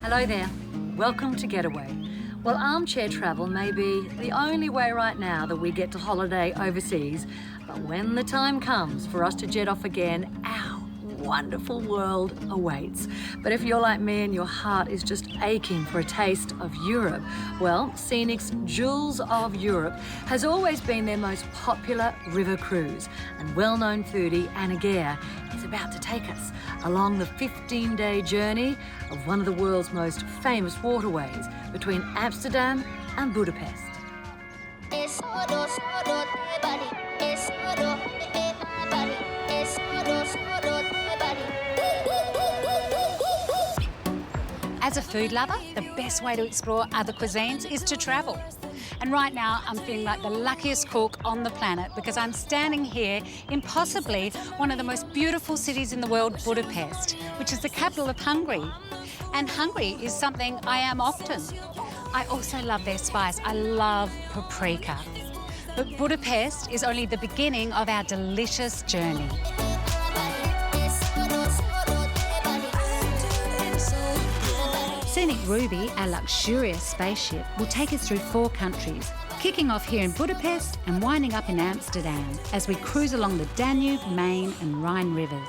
Hello there. Welcome to Getaway. Well, armchair travel may be the only way right now that we get to holiday overseas, but when the time comes for us to jet off again, our wonderful world awaits. But if you're like me and your heart is just aching for a taste of Europe, well, Scenic's Jewels of Europe has always been their most popular river cruise, and well-known foodie Anna Gare is about to take us along the 15-day journey of one of the world's most famous waterways between Amsterdam and Budapest. As a food lover, the best way to explore other cuisines is to travel. And right now, I'm feeling like the luckiest cook on the planet because I'm standing here in possibly one of the most beautiful cities in the world, Budapest, which is the capital of Hungary. And Hungary is something I am often. I also love their spice. I love paprika. But Budapest is only the beginning of our delicious journey. Scenic Ruby, our luxurious spaceship, will take us through 4 countries, kicking off here in Budapest and winding up in Amsterdam as we cruise along the Danube, Main and Rhine rivers.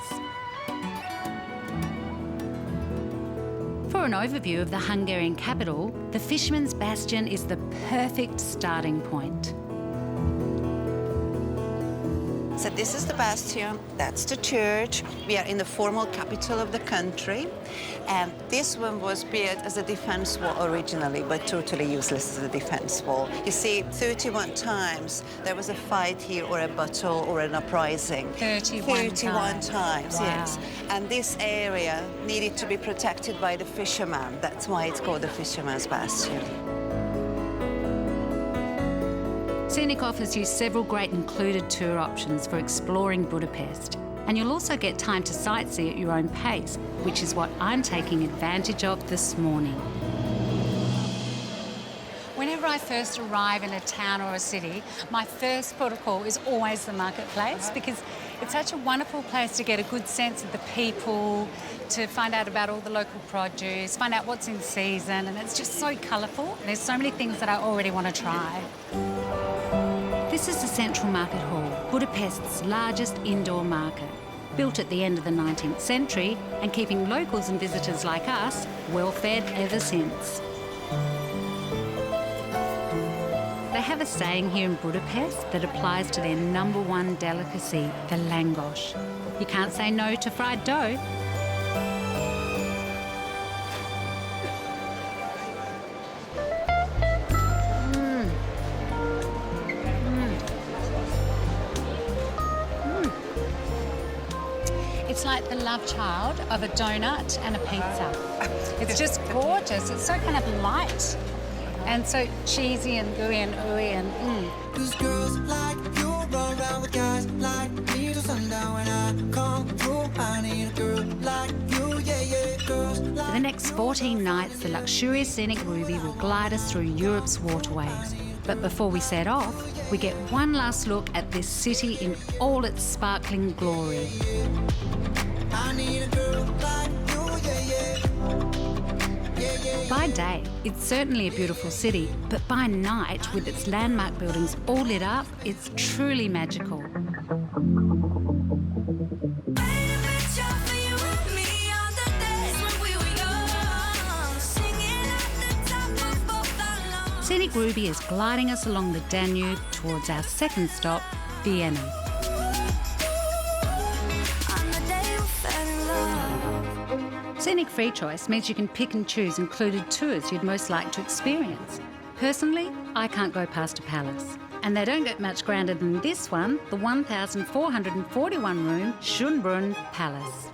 For an overview of the Hungarian capital, the Fisherman's Bastion is the perfect starting point. So this is the bastion, that's the church. We are in the formal capital of the country. And this one was built as a defense wall originally, but totally useless as a defense wall. You see, 31 times there was a fight here or a battle or an uprising. 31 times, wow. Yes. And this area needed to be protected by the fishermen. That's why it's called the Fisherman's Bastion. Scenic offers you several great included tour options for exploring Budapest. And you'll also get time to sightsee at your own pace, which is what I'm taking advantage of this morning. Whenever I first arrive in a town or a city, my first port of call is always the marketplace because it's such a wonderful place to get a good sense of the people, to find out about all the local produce, find out what's in season, and it's just so colourful. There's so many things that I already want to try. This is the Central Market Hall, Budapest's largest indoor market, built at the end of the 19th century and keeping locals and visitors like us well-fed ever since. They have a saying here in Budapest that applies to their #1 delicacy, the langos. You can't say no to fried dough. It's like the love child of a donut and a pizza. It's just gorgeous. It's so kind of light and so cheesy and gooey and ooey and Cause girls like you run around with guys like me till sundown. When I come through, I need a girl like you, yeah, girls like. For the next 14 nights, the luxurious Scenic Ruby will glide us through Europe's waterways. But before we set off, we get one last look at this city in all its sparkling glory. I need a girl like you, yeah. By day, it's certainly a beautiful city, but by night, with its landmark buildings all lit up, it's truly magical. Scenic Ruby is gliding us along the Danube towards our second stop, Vienna. Scenic Free Choice means you can pick and choose included tours you'd most like to experience. Personally, I can't go past a palace. And they don't get much grander than this one, the 1,441 room Schönbrunn Palace.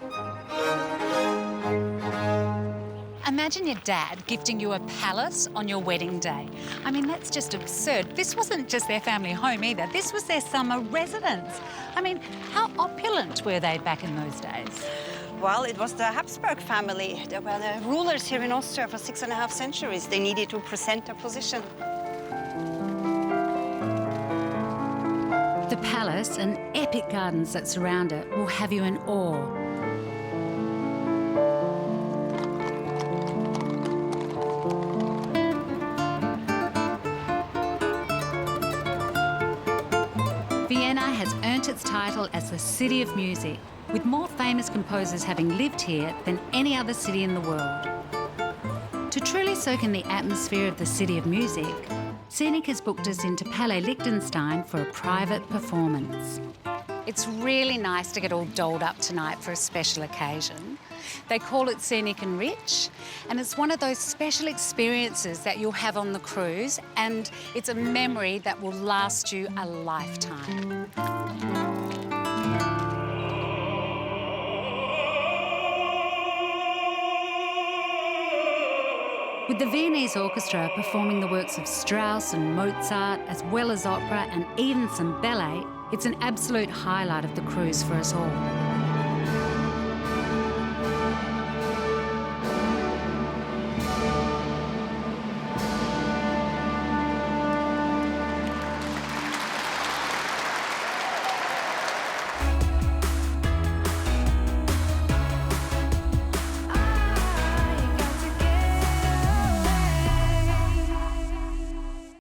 Imagine your dad gifting you a palace on your wedding day. I mean, that's just absurd. This wasn't just their family home either. This was their summer residence. I mean, how opulent were they back in those days? Well, it was the Habsburg family. They were the rulers here in Austria for 6.5 centuries. They needed to present their position. The palace and epic gardens that surround it will have you in awe. Vienna has earned its title as the City of Music, with more famous composers having lived here than any other city in the world. To truly soak in the atmosphere of the City of Music, Scenic has booked us into Palais Liechtenstein for a private performance. It's really nice to get all dolled up tonight for a special occasion. They call it Scenic and Rich, and it's one of those special experiences that you'll have on the cruise, and it's a memory that will last you a lifetime. With the Viennese Orchestra performing the works of Strauss and Mozart, as well as opera and even some ballet, it's an absolute highlight of the cruise for us all.